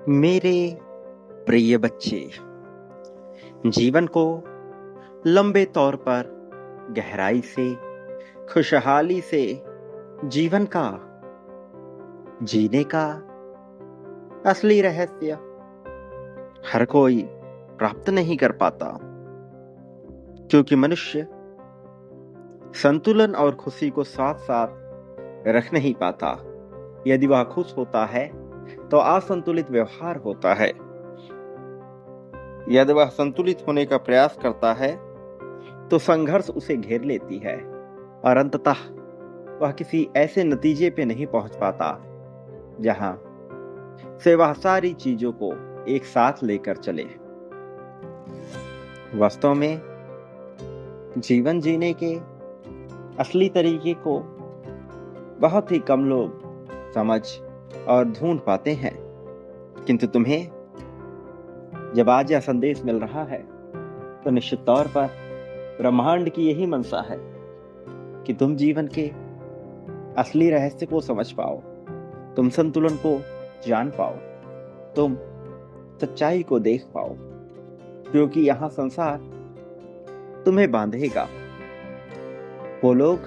मेरे प्रिय बच्चे, जीवन को लंबे तौर पर गहराई से, खुशहाली से जीवन का जीने का असली रहस्य हर कोई प्राप्त नहीं कर पाता, क्योंकि मनुष्य संतुलन और खुशी को साथ साथ रख नहीं पाता। यदि वह खुश होता है तो असंतुलित व्यवहार होता है। यदि वह संतुलित होने का प्रयास करता है तो संघर्ष उसे घेर लेती है और अंततः वह किसी ऐसे नतीजे पे नहीं पहुंच पाता जहां से वह सारी चीजों को एक साथ लेकर चले। वास्तव में जीवन जीने के असली तरीके को बहुत ही कम लोग समझ और ढूंढ पाते हैं, किंतु तुम्हें जब आज यह संदेश मिल रहा है तो निश्चित तौर पर ब्रह्मांड की यही मंशा है कि तुम जीवन के असली रहस्य को समझ पाओ, तुम संतुलन को जान पाओ, तुम सच्चाई को देख पाओ, क्योंकि यहां संसार तुम्हें बांधेगा। वो लोग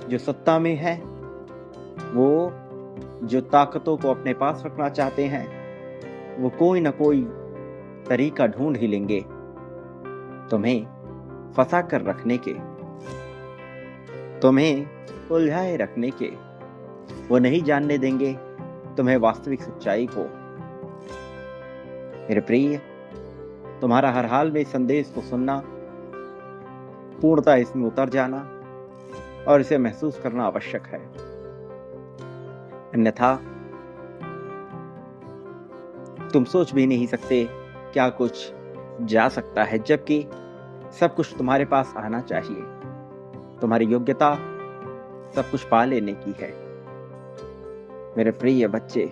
जो सत्ता में है, वो जो ताकतों को अपने पास रखना चाहते हैं, वो कोई ना कोई तरीका ढूंढ ही लेंगे तुम्हें फंसा कर रखने के, तुम्हें उलझाए रखने के। वो नहीं जानने देंगे तुम्हें वास्तविक सच्चाई को। मेरे प्रिय, तुम्हारा हर हाल में इस संदेश को सुनना, पूर्णतः इसमें उतर जाना और इसे महसूस करना आवश्यक है। अन्यथा तुम सोच भी नहीं सकते क्या कुछ जा सकता है, जबकि सब कुछ तुम्हारे पास आना चाहिए। तुम्हारी योग्यता सब कुछ पा लेने की है। मेरे प्रिय बच्चे,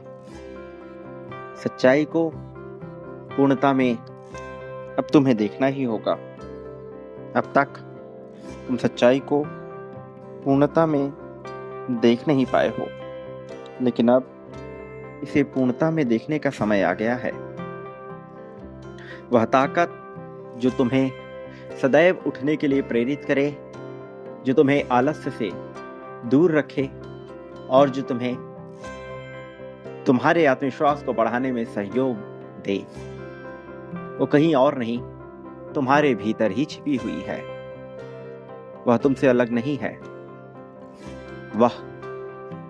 सच्चाई को पूर्णता में अब तुम्हें देखना ही होगा। अब तक तुम सच्चाई को पूर्णता में देख नहीं पाए हो, लेकिन अब इसे पूर्णता में देखने का समय आ गया है। वह ताकत जो तुम्हें सदैव उठने के लिए प्रेरित करे, जो तुम्हें आलस्य से दूर रखे और जो तुम्हें तुम्हारे आत्मविश्वास को बढ़ाने में सहयोग दे, वो कहीं और नहीं, तुम्हारे भीतर ही छिपी हुई है। वह तुमसे अलग नहीं है, वह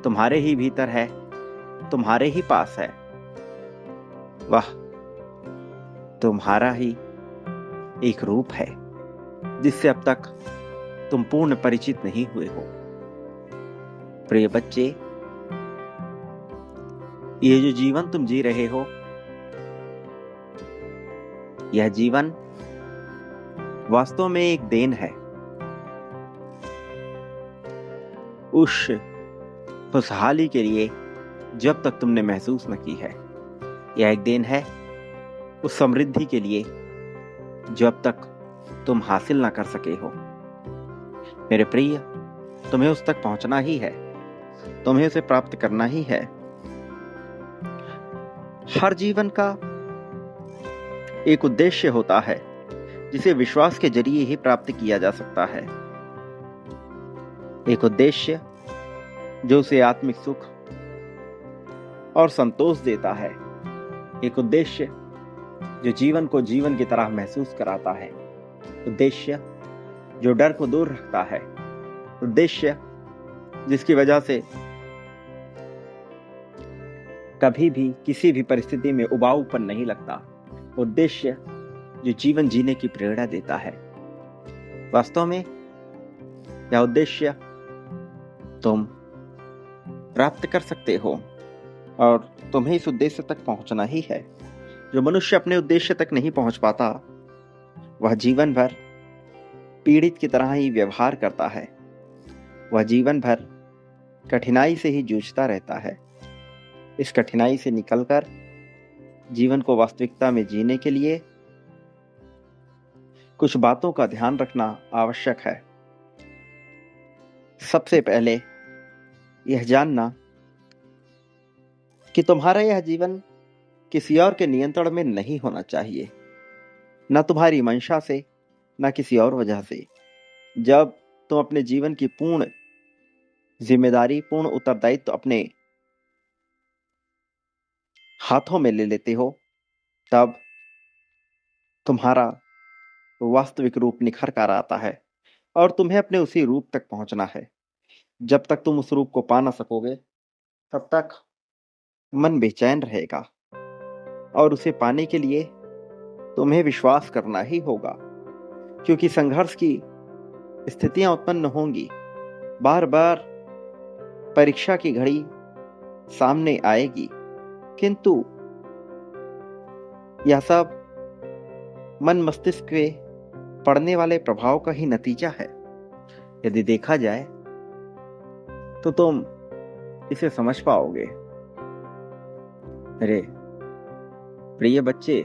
तुम्हारे ही भीतर है, तुम्हारे ही पास है। वह तुम्हारा ही एक रूप है जिससे अब तक तुम पूर्ण परिचित नहीं हुए हो। प्रिय बच्चे, ये जो जीवन तुम जी रहे हो, यह जीवन वास्तव में एक देन है। उस खुशहाली के लिए जब तक तुमने महसूस न की है, यह एक देन है उस समृद्धि के लिए जो अब तक तुम हासिल न कर सके हो। मेरे प्रिय, तुम्हें उस तक पहुंचना ही है, तुम्हें उसे प्राप्त करना ही है। हर जीवन का एक उद्देश्य होता है जिसे विश्वास के जरिए ही प्राप्त किया जा सकता है। एक उद्देश्य जो उसे आत्मिक सुख और संतोष देता है। एक उद्देश्य जो जीवन को जीवन की तरह महसूस कराता है। उद्देश्य जो डर को दूर रखता है। उद्देश्य जिसकी वजह से कभी भी किसी भी परिस्थिति में उबाऊपन नहीं लगता। उद्देश्य जो जीवन जीने की प्रेरणा देता है। वास्तव में यह उद्देश्य तुम प्राप्त कर सकते हो और तुम्हें इस उद्देश्य तक पहुंचना ही है। जो मनुष्य अपने उद्देश्य तक नहीं पहुंच पाता, वह जीवन भर पीड़ित की तरह ही व्यवहार करता है। वह जीवन भर कठिनाई से ही जूझता रहता है। इस कठिनाई से निकलकर जीवन को वास्तविकता में जीने के लिए कुछ बातों का ध्यान रखना आवश्यक है। सबसे पहले यह जानना कि तुम्हारा यह जीवन किसी और के नियंत्रण में नहीं होना चाहिए, न तुम्हारी मंशा से, न किसी और वजह से। जब तुम अपने जीवन की पूर्ण जिम्मेदारी, पूर्ण उत्तरदायित्व अपने हाथों में ले लेते हो, तब तुम्हारा वास्तविक रूप निखर कर आता है और तुम्हें अपने उसी रूप तक पहुंचना है। जब तक तुम उस रूप को पा ना सकोगे, तब तक मन बेचैन रहेगा और उसे पाने के लिए तुम्हें विश्वास करना ही होगा, क्योंकि संघर्ष की स्थितियां उत्पन्न होंगी। बार बार परीक्षा की घड़ी सामने आएगी, किंतु यह सब मन मस्तिष्क पे पड़ने वाले प्रभाव का ही नतीजा है। यदि देखा जाए तो तुम इसे समझ पाओगे। अरे प्रिय बच्चे,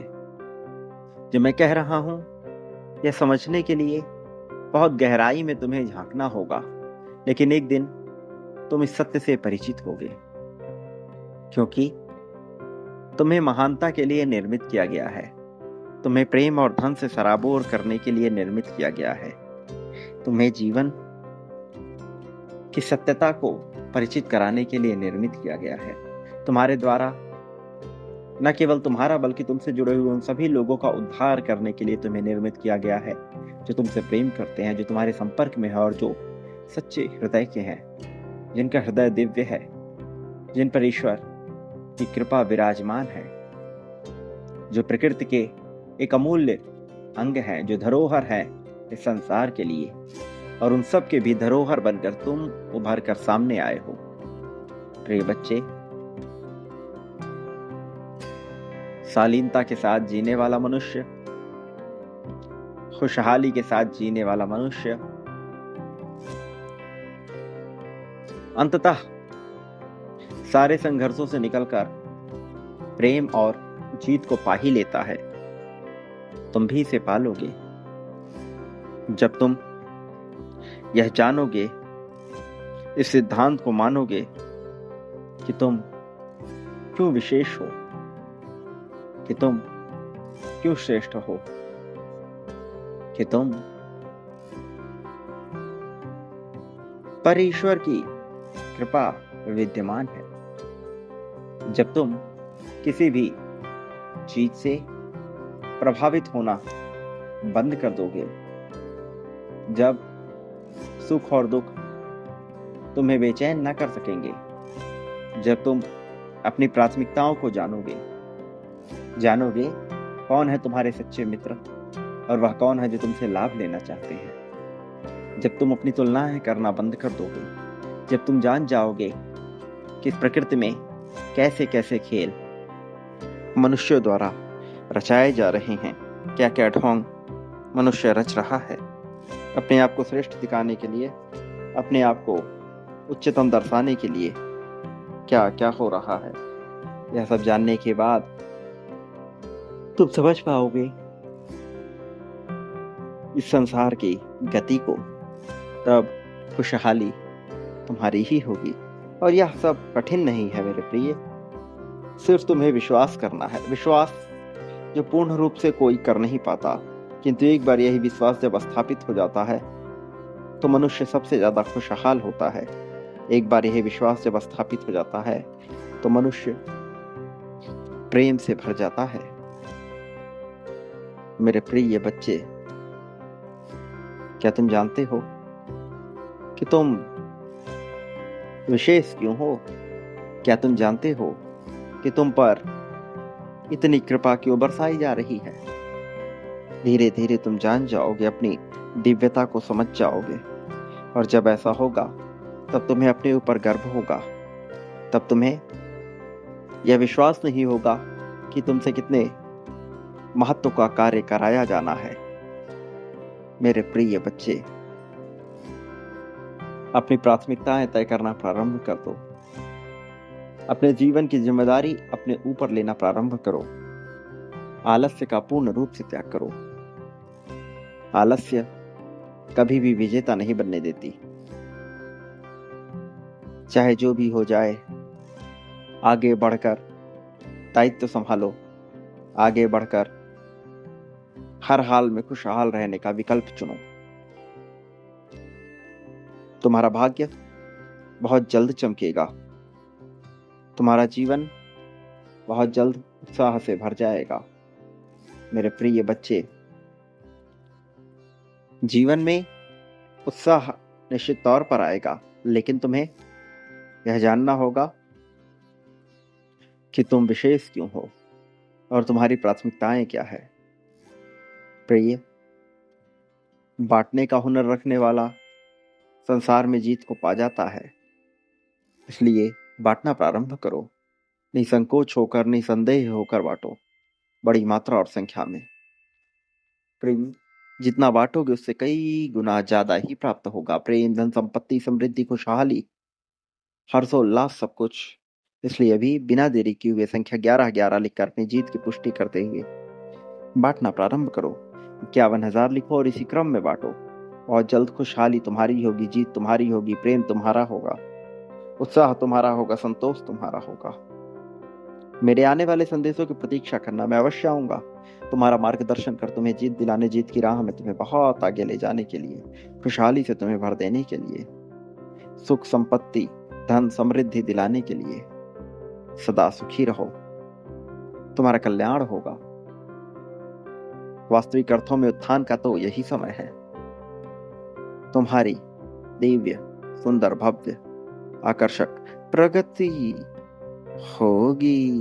जो मैं कह रहा हूं, यह समझने के लिए बहुत गहराई में तुम्हें झांकना होगा, लेकिन एक दिन तुम इस सत्य से परिचित होगे, क्योंकि तुम्हें महानता के लिए निर्मित किया गया है। तुम्हें प्रेम और धन से सराबोर करने के लिए निर्मित किया गया है। तुम्हें जीवन की सत्यता को परिचित कराने के लिए निर्मित किया गया है। तुम्हारे द्वारा न केवल तुम्हारा, बल्कि तुमसे जुड़े हुए उन सभी लोगों का उद्धार करने के लिए तुम्हें निर्मित किया गया है, जो तुमसे प्रेम करते हैं, जो तुम्हारे संपर्क में है और जो सच्चे हृदय के हैं, जिनका हृदय दिव्य है, जिन पर ईश्वर की कृपा विराजमान है, जो प्रकृति के एक अमूल्य अंग है, जो धरोहर है इस संसार के लिए, और उन सब के भी धरोहर बनकर तुम उभर कर सामने आए हो। प्रिय बच्चे, शालीनता के साथ जीने वाला मनुष्य, खुशहाली के साथ जीने वाला मनुष्य अंततः सारे संघर्षों से निकलकर प्रेम और जीत को पा ही लेता है। तुम भी इसे पालोगे जब तुम यह जानोगे, इस सिद्धांत को मानोगे कि तुम क्यों विशेष हो, कि तुम क्यों श्रेष्ठ हो, कि तुम पर ईश्वर की कृपा विद्यमान है। जब तुम किसी भी चीज से प्रभावित होना बंद कर दोगे, जब सुख और दुख तुम्हें बेचैन ना कर सकेंगे, जब तुम अपनी प्राथमिकताओं को जानोगे कौन है तुम्हारे सच्चे मित्र और वह कौन है जो तुमसे लाभ लेना चाहते हैं, जब तुम अपनी तुलनाएं करना बंद कर दोगे, जब तुम जान जाओगे कि प्रकृति में कैसे कैसे खेल मनुष्यों द्वारा रचाए जा रहे हैं, क्या क्या ढोंग मनुष्य रच रहा है अपने आप को श्रेष्ठ दिखाने के लिए, अपने आप को उच्चतम दर्शाने के लिए, क्या क्या हो रहा है, यह सब जानने के बाद तुम समझ पाओगे इस संसार की गति को। तब खुशहाली तुम्हारी ही होगी। और यह सब कठिन नहीं है मेरे प्रिय, सिर्फ तुम्हें विश्वास करना है। विश्वास जो पूर्ण रूप से कोई कर नहीं पाता, किंतु एक बार यही विश्वास जब स्थापित हो जाता है तो मनुष्य सबसे ज्यादा खुशहाल होता है। एक बार यही विश्वास जब स्थापित हो जाता है तो मनुष्य प्रेम से भर जाता है। मेरे प्रिय बच्चे, क्या तुम जानते हो कि तुम विशेष क्यों हो? क्या तुम जानते हो कि तुम पर इतनी कृपा क्यों बरसाई जा रही है? धीरे धीरे तुम जान जाओगे, अपनी दिव्यता को समझ जाओगे, और जब ऐसा होगा तब तुम्हें अपने ऊपर गर्व होगा। तब तुम्हें यह विश्वास नहीं होगा कि तुमसे कितने महत्व का कार्य कराया जाना है। मेरे प्रिय बच्चे, अपनी प्राथमिकताएं तय करना प्रारंभ कर दो। अपने जीवन की जिम्मेदारी अपने ऊपर लेना प्रारंभ करो। आलस्य का पूर्ण रूप से त्याग करो। आलस्य कभी भी विजेता नहीं बनने देती। चाहे जो भी हो जाए, आगे बढ़कर दायित्व संभालो, आगे बढ़कर हर हाल में खुशहाल रहने का विकल्प चुनो। तुम्हारा भाग्य बहुत जल्द चमकेगा। तुम्हारा जीवन बहुत जल्द उत्साह से भर जाएगा। मेरे प्रिय बच्चे, जीवन में उत्साह निश्चित तौर पर आएगा, लेकिन तुम्हें यह जानना होगा कि तुम विशेष क्यों हो और तुम्हारी प्राथमिकताएं क्या है। प्रिय, बांटने का हुनर रखने वाला संसार में जीत को पा जाता है। इसलिए बांटना प्रारंभ करो। निसंकोच होकर, निसंदेह होकर बांटो, बड़ी मात्रा और संख्या में। प्रेम जितना बांटोगे उससे कई गुना ज्यादा ही प्राप्त होगा। प्रेम, धन, संपत्ति, समृद्धि, खुशहाली, हर्षोल्लास, सब कुछ। इसलिए अभी बिना देरी किए हुए संख्या 1111 लिखकर अपनी जीत की पुष्टि करते हुए बांटना प्रारंभ करो। 51,000 लिखो और इसी क्रम में बांटो। बहुत जल्द खुशहाली तुम्हारी होगी, जीत तुम्हारी होगी, प्रेम तुम्हारा होगा, उत्साह तुम्हारा होगा, संतोष तुम्हारा होगा। मेरे आने वाले संदेशों की प्रतीक्षा करना, मैं अवश्य आऊंगा तुम्हारा मार्गदर्शन कर, तुम्हें जीत दिलाने, जीत की राह में तुम्हें बहुत आगे ले जाने के लिए, खुशहाली से तुम्हें भर देने के लिए, सुख, संपत्ति, धन, समृद्धि दिलाने के लिए। सदा सुखी रहो, तुम्हारा कल्याण होगा। वास्तविक अर्थों में उत्थान का तो यही समय है। तुम्हारी दिव्य, सुंदर, भव्य, आकर्षक प्रगति होगी।